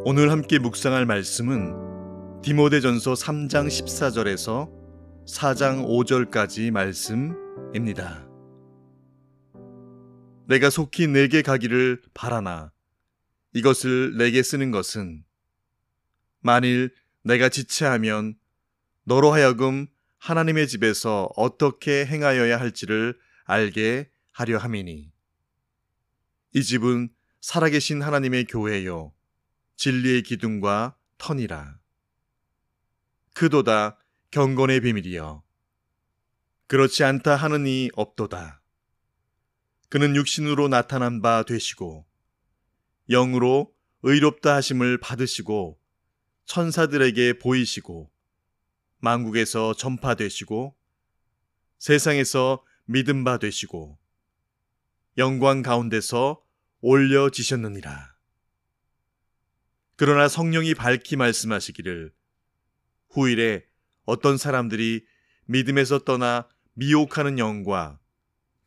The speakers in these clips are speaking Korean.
오늘 함께 묵상할 말씀은 디모데전서 3장 14절에서 4장 5절까지 말씀입니다. 내가 속히 내게 가기를 바라나 이것을 내게 쓰는 것은 만일 내가 지체하면 너로 하여금 하나님의 집에서 어떻게 행하여야 할지를 알게 하려 함이니 이 집은 살아계신 하나님의 교회요 진리의 기둥과 터니라. 크도다 경건의 비밀이여 그렇지 않다 하는 이 없도다. 그는 육신으로 나타난 바 되시고 영으로 의롭다 하심을 받으시고 천사들에게 보이시고 만국에서 전파되시고 세상에서 믿음 바 되시고 영광 가운데서 올려지셨느니라. 그러나 성령이 밝히 말씀하시기를 후일에 어떤 사람들이 믿음에서 떠나 미혹하는 영과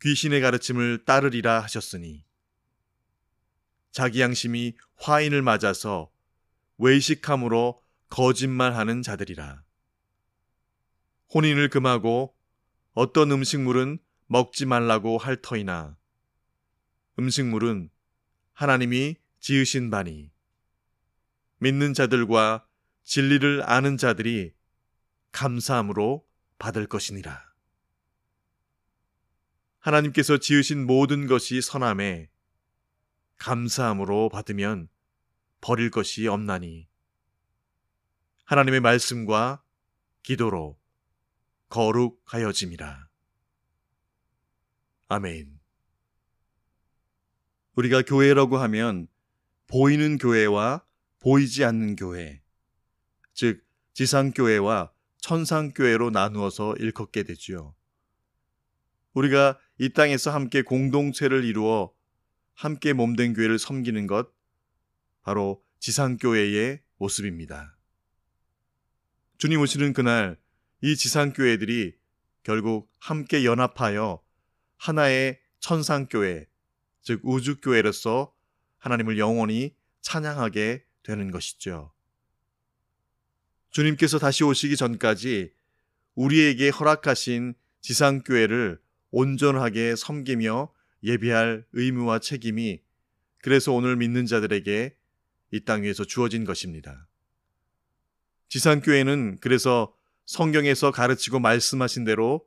귀신의 가르침을 따르리라 하셨으니 자기 양심이 화인을 맞아서 외식함으로 거짓말하는 자들이라. 혼인을 금하고 어떤 음식물은 먹지 말라고 할 터이나 음식물은 하나님이 지으신 바니 믿는 자들과 진리를 아는 자들이 감사함으로 받을 것이니라. 하나님께서 지으신 모든 것이 선함에 감사함으로 받으면 버릴 것이 없나니 하나님의 말씀과 기도로 거룩하여짐이라. 아멘. 우리가 교회라고 하면 보이는 교회와 보이지 않는 교회, 즉 지상교회와 천상교회로 나누어서 일컫게 되지요. 우리가 이 땅에서 함께 공동체를 이루어 함께 몸된 교회를 섬기는 것, 바로 지상교회의 모습입니다. 주님 오시는 그날 이 지상교회들이 결국 함께 연합하여 하나의 천상교회, 즉 우주교회로서 하나님을 영원히 찬양하게 되는 것이죠. 주님께서 다시 오시기 전까지 우리에게 허락하신 지상교회를 온전하게 섬기며 예배할 의무와 책임이 그래서 오늘 믿는 자들에게 이 땅 위에서 주어진 것입니다. 지상교회는 그래서 성경에서 가르치고 말씀하신 대로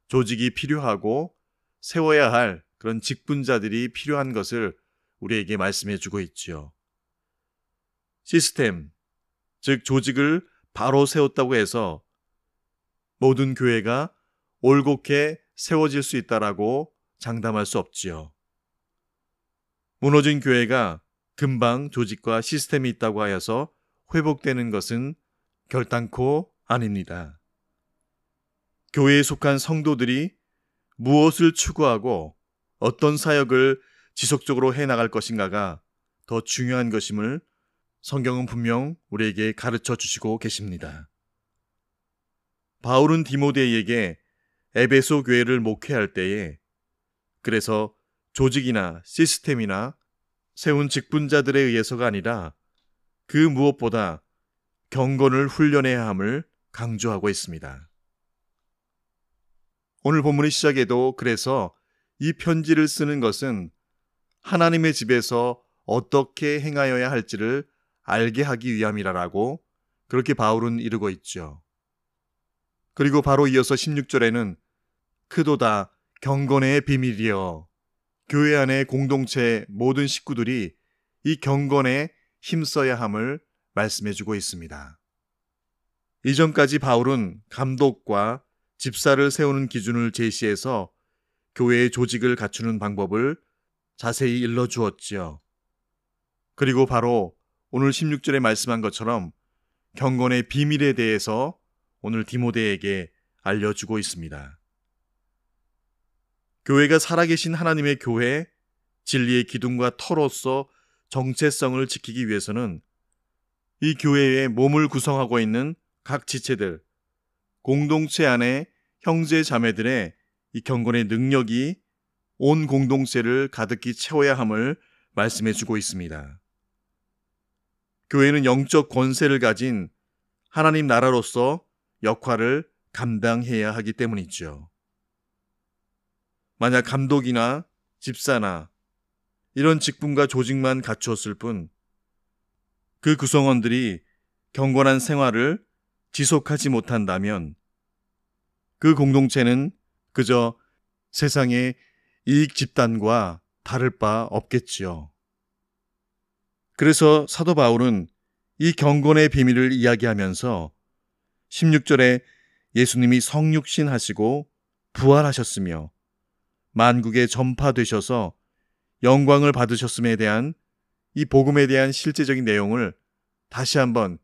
조직이 필요하고 세워야 할 그런 직분자들이 필요한 것을 우리에게 말씀해 주고 있지요. 시스템, 즉 조직을 바로 세웠다고 해서 모든 교회가 올곧게 세워질 수 있다라고 장담할 수 없지요. 무너진 교회가 금방 조직과 시스템이 있다고 하여서 회복되는 것은 결단코 아닙니다. 교회에 속한 성도들이 무엇을 추구하고 어떤 사역을 지속적으로 해나갈 것인가가 더 중요한 것임을 성경은 분명 우리에게 가르쳐 주시고 계십니다. 바울은 디모데에게 에베소 교회를 목회할 때에 그래서 조직이나 시스템이나 세운 직분자들에 의해서가 아니라 그 무엇보다 경건을 훈련해야 함을 강조하고 있습니다. 오늘 본문의 시작에도 그래서 이 편지를 쓰는 것은 하나님의 집에서 어떻게 행하여야 할지를 알게 하기 위함이라고 그렇게 바울은 이르고 있죠. 그리고 바로 이어서 16절에는 크도다 경건의 비밀이여 교회 안의 공동체 모든 식구들이 이 경건에 힘써야 함을 말씀해주고 있습니다. 이전까지 바울은 감독과 집사를 세우는 기준을 제시해서 교회의 조직을 갖추는 방법을 자세히 일러주었지요. 그리고 바로 오늘 16절에 말씀한 것처럼 경건의 비밀에 대해서 오늘 디모데에게 알려주고 있습니다. 교회가 살아계신 하나님의 교회, 진리의 기둥과 터로서 정체성을 지키기 위해서는 이 교회의 몸을 구성하고 있는 각 지체들, 공동체 안에 형제 자매들의 이 경건의 능력이 온 공동체를 가득히 채워야 함을 말씀해 주고 있습니다. 교회는 영적 권세를 가진 하나님 나라로서 역할을 감당해야 하기 때문이죠. 만약 감독이나 집사나 이런 직분과 조직만 갖추었을 뿐 그 구성원들이 경건한 생활을 지속하지 못한다면 그 공동체는 그저 세상의 이익 집단과 다를 바 없겠지요. 그래서 사도 바울은 이 경건의 비밀을 이야기하면서 16절에 예수님이 성육신 하시고 부활하셨으며 만국에 전파되셔서 영광을 받으셨음에 대한 이 복음에 대한 실제적인 내용을 다시 한번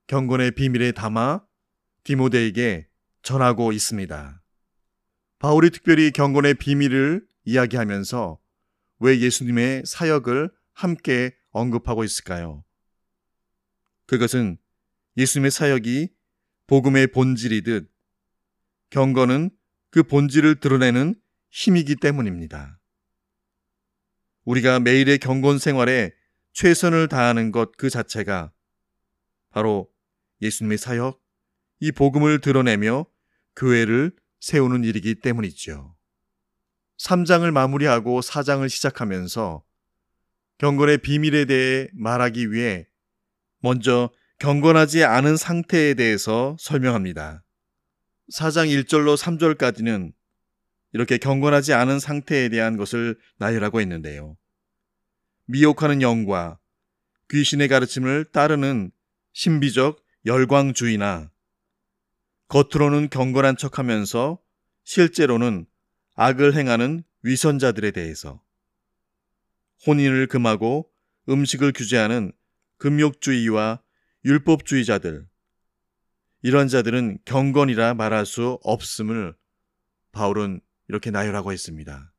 경건의 비밀에 담아 디모데에게 전하고 있습니다. 바울이 특별히 경건의 비밀을 이야기하면서 왜 예수님의 사역을 함께 언급하고 있을까요? 그것은 예수님의 사역이 복음의 본질이듯 경건은 그 본질을 드러내는 힘이기 때문입니다. 우리가 매일의 경건 생활에 최선을 다하는 것 그 자체가 바로 예수님의 사역, 이 복음을 드러내며 교회를 세우는 일이기 때문이죠. 3장을 마무리하고 4장을 시작하면서 경건의 비밀에 대해 말하기 위해 먼저 경건하지 않은 상태에 대해서 설명합니다. 4장 1절로 3절까지는 이렇게 경건하지 않은 상태에 대한 것을 나열하고 있는데요. 미혹하는 영과 귀신의 가르침을 따르는 신비적 열광주의나 겉으로는 경건한 척하면서 실제로는 악을 행하는 위선자들에 대해서, 혼인을 금하고 음식을 규제하는 금욕주의와 율법주의자들, 이런 자들은 경건이라 말할 수 없음을 바울은 이렇게 나열하고 있습니다.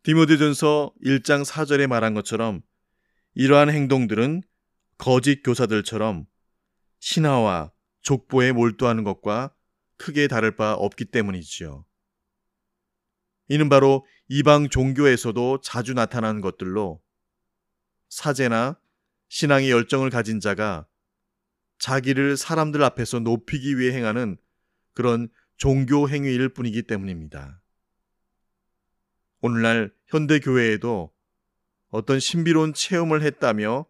디모데전서 1장 4절에 말한 것처럼 이러한 행동들은 거짓 교사들처럼 신화와 족보에 몰두하는 것과 크게 다를 바 없기 때문이지요. 이는 바로 이방 종교에서도 자주 나타나는 것들로 사제나 신앙의 열정을 가진 자가 자기를 사람들 앞에서 높이기 위해 행하는 그런 종교 행위일 뿐이기 때문입니다. 오늘날 현대교회에도 어떤 신비로운 체험을 했다며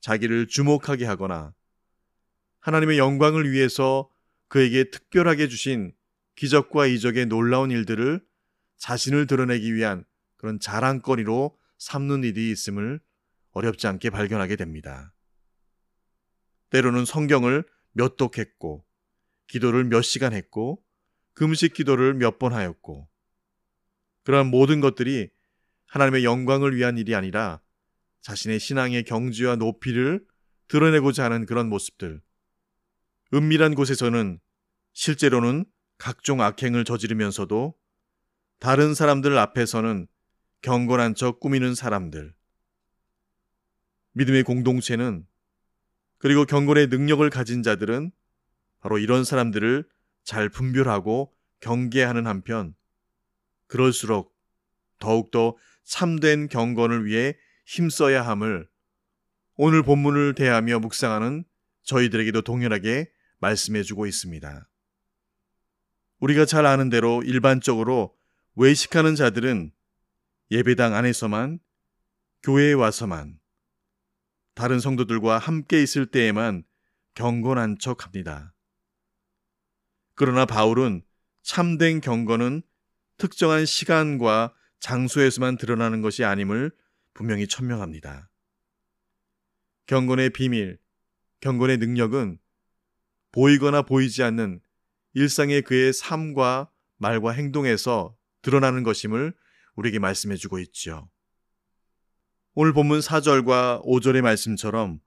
자기를 주목하게 하거나 하나님의 영광을 위해서 그에게 특별하게 주신 기적과 이적의 놀라운 일들을 자신을 드러내기 위한 그런 자랑거리로 삼는 일이 있음을 어렵지 않게 발견하게 됩니다. 때로는 성경을 몇 독했고 기도를 몇 시간 했고 금식 기도를 몇 번 하였고 그러한 모든 것들이 하나님의 영광을 위한 일이 아니라 자신의 신앙의 경지와 높이를 드러내고자 하는 그런 모습들, 은밀한 곳에서는 실제로는 각종 악행을 저지르면서도 다른 사람들 앞에서는 경건한 척 꾸미는 사람들, 믿음의 공동체는 그리고 경건의 능력을 가진 자들은 바로 이런 사람들을 잘 분별하고 경계하는 한편 그럴수록 더욱더 참된 경건을 위해 힘써야 함을 오늘 본문을 대하며 묵상하는 저희들에게도 동일하게 말씀해주고 있습니다. 우리가 잘 아는 대로 일반적으로 외식하는 자들은 예배당 안에서만, 교회에 와서만, 다른 성도들과 함께 있을 때에만 경건한 척합니다. 그러나 바울은 참된 경건은 특정한 시간과 장소에서만 드러나는 것이 아님을 분명히 천명합니다. 경건의 비밀, 경건의 능력은 보이거나 보이지 않는 일상의 그의 삶과 말과 행동에서 드러나는 것임을 우리에게 말씀해주고 있죠. 오늘 본문 4절과 5절의 말씀처럼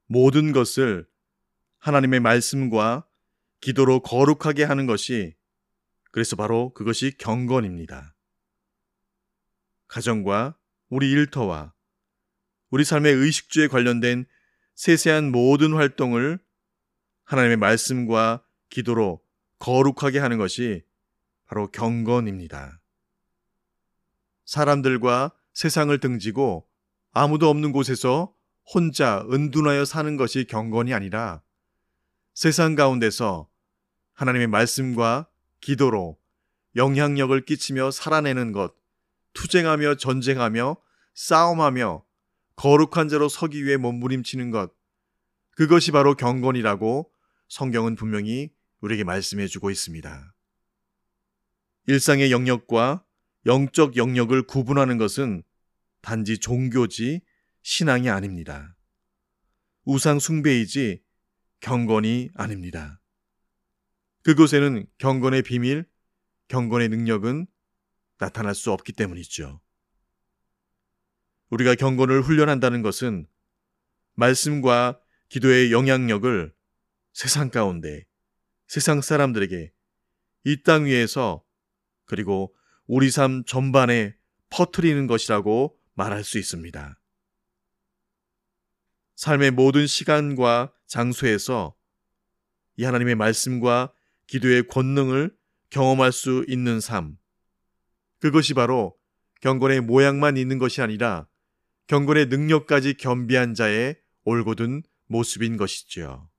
모든 것을 하나님의 말씀과 기도로 거룩하게 하는 것이, 그래서 바로 그것이 경건입니다. 가정과 우리 일터와 우리 삶의 의식주에 관련된 세세한 모든 활동을 하나님의 말씀과 기도로 거룩하게 하는 것이 바로 경건입니다. 사람들과 세상을 등지고 아무도 없는 곳에서 혼자 은둔하여 사는 것이 경건이 아니라 세상 가운데서 하나님의 말씀과 기도로 영향력을 끼치며 살아내는 것, 투쟁하며 전쟁하며 싸움하며 거룩한 자로 서기 위해 몸부림치는 것, 그것이 바로 경건이라고 성경은 분명히 우리에게 말씀해 주고 있습니다. 일상의 영역과 영적 영역을 구분하는 것은 단지 종교지 신앙이 아닙니다. 우상 숭배이지 경건이 아닙니다. 그곳에는 경건의 비밀, 경건의 능력은 나타날 수 없기 때문이죠. 우리가 경건을 훈련한다는 것은 말씀과 기도의 영향력을 세상 가운데, 세상 사람들에게, 이 땅 위에서, 그리고 우리 삶 전반에 퍼뜨리는 것이라고 말할 수 있습니다. 삶의 모든 시간과 장소에서 이 하나님의 말씀과 기도의 권능을 경험할 수 있는 삶, 그것이 바로 경건의 모양만 있는 것이 아니라 경건의 능력까지 겸비한 자의 올곧은 모습인 것이지요.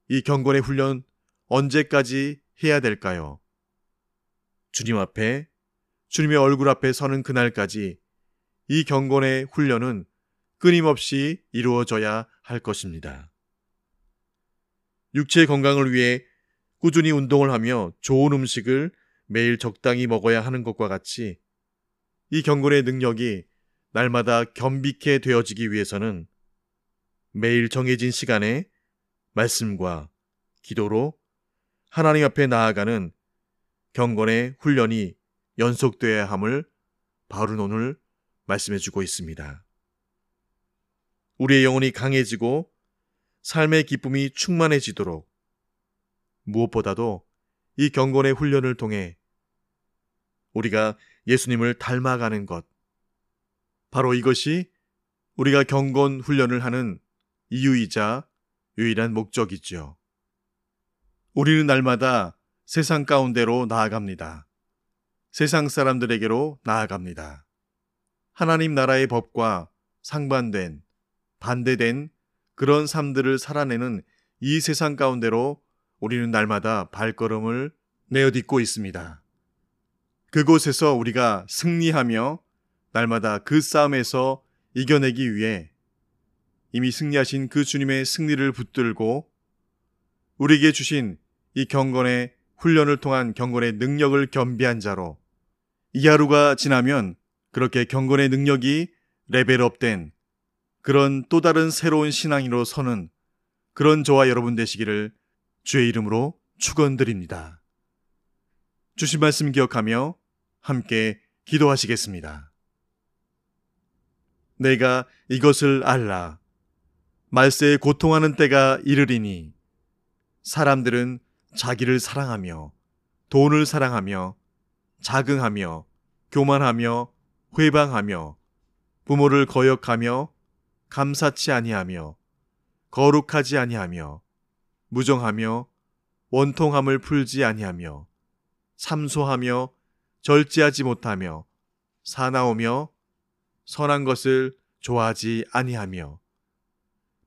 이 경건의 훈련 언제까지 해야 될까요? 주님 앞에, 주님의 얼굴 앞에 서는 그날까지 이 경건의 훈련은 끊임없이 이루어져야 할 것입니다. 육체 건강을 위해 꾸준히 운동을 하며 좋은 음식을 매일 적당히 먹어야 하는 것과 같이 이 경건의 능력이 날마다 겸비케 되어지기 위해서는 매일 정해진 시간에 말씀과 기도로 하나님 앞에 나아가는 경건의 훈련이 연속되어야 함을 바울은 오늘 말씀해 주고 있습니다. 우리의 영혼이 강해지고 삶의 기쁨이 충만해지도록 무엇보다도 이 경건의 훈련을 통해 우리가 예수님을 닮아가는 것, 바로 이것이 우리가 경건 훈련을 하는 이유이자 유일한 목적이죠. 우리는 날마다 세상 가운데로 나아갑니다. 세상 사람들에게로 나아갑니다. 하나님 나라의 법과 상반된, 반대된 그런 삶들을 살아내는 이 세상 가운데로 우리는 날마다 발걸음을 내어딛고 있습니다. 그곳에서 우리가 승리하며 날마다 그 싸움에서 이겨내기 위해 이미 승리하신 그 주님의 승리를 붙들고 우리에게 주신 이 경건의 훈련을 통한 경건의 능력을 겸비한 자로 이 하루가 지나면 그렇게 경건의 능력이 레벨업된 그런 또 다른 새로운 신앙인으로 서는 그런 저와 여러분 되시기를 주의 이름으로 축원드립니다. 주신 말씀 기억하며 함께 기도하시겠습니다. 내가 이것을 알라. 말세에 고통하는 때가 이르리니 사람들은 자기를 사랑하며 돈을 사랑하며 자긍하며 교만하며 회방하며 부모를 거역하며 감사치 아니하며 거룩하지 아니하며 무정하며 원통함을 풀지 아니하며 참소하며 절제하지 못하며 사나우며 선한 것을 좋아하지 아니하며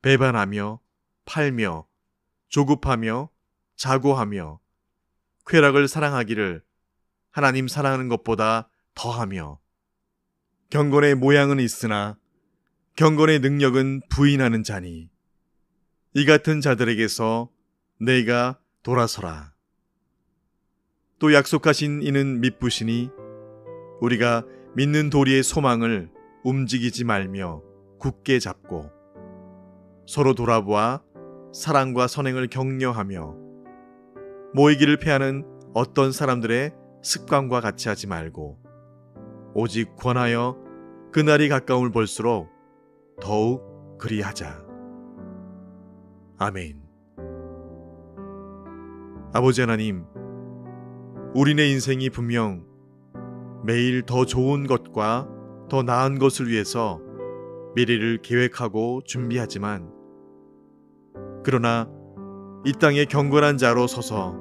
배반하며 팔며 조급하며 자고하며 쾌락을 사랑하기를 하나님 사랑하는 것보다 더하며 경건의 모양은 있으나 경건의 능력은 부인하는 자니 이 같은 자들에게서 내가 돌아서라. 또 약속하신 이는 미쁘시니 우리가 믿는 도리의 소망을 움직이지 말며 굳게 잡고 서로 돌아보아 사랑과 선행을 격려하며 모이기를 패하는 어떤 사람들의 습관과 같이 하지 말고 오직 권하여 그날이 가까움을 볼수록 더욱 그리하자. 아멘. 아버지 하나님, 우리네 인생이 분명 매일 더 좋은 것과 더 나은 것을 위해서 미래를 계획하고 준비하지만 그러나 이 땅에 경건한 자로 서서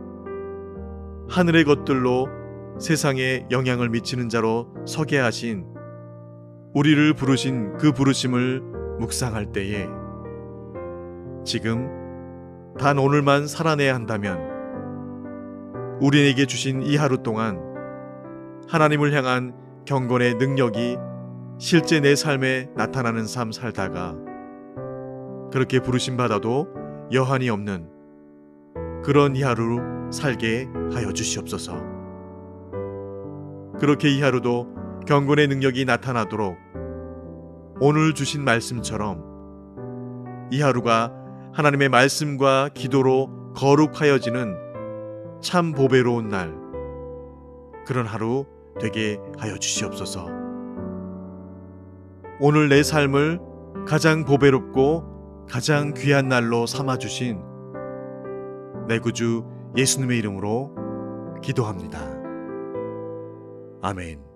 하늘의 것들로 세상에 영향을 미치는 자로 서게 하신 우리를 부르신 그 부르심을 묵상할 때에 지금 단 오늘만 살아내야 한다면 우리에게 주신 이 하루 동안 하나님을 향한 경건의 능력이 실제 내 삶에 나타나는 삶 살다가 그렇게 부르심받아도 여한이 없는 그런 이 하루 살게 하여 주시옵소서. 그렇게 이 하루도 경건의 능력이 나타나도록 오늘 주신 말씀처럼 이 하루가 하나님의 말씀과 기도로 거룩하여지는 참 보배로운 날, 그런 하루 되게 하여 주시옵소서. 오늘 내 삶을 가장 보배롭고 가장 귀한 날로 삼아주신 내 구주 예수님의 이름으로 기도합니다. 아멘.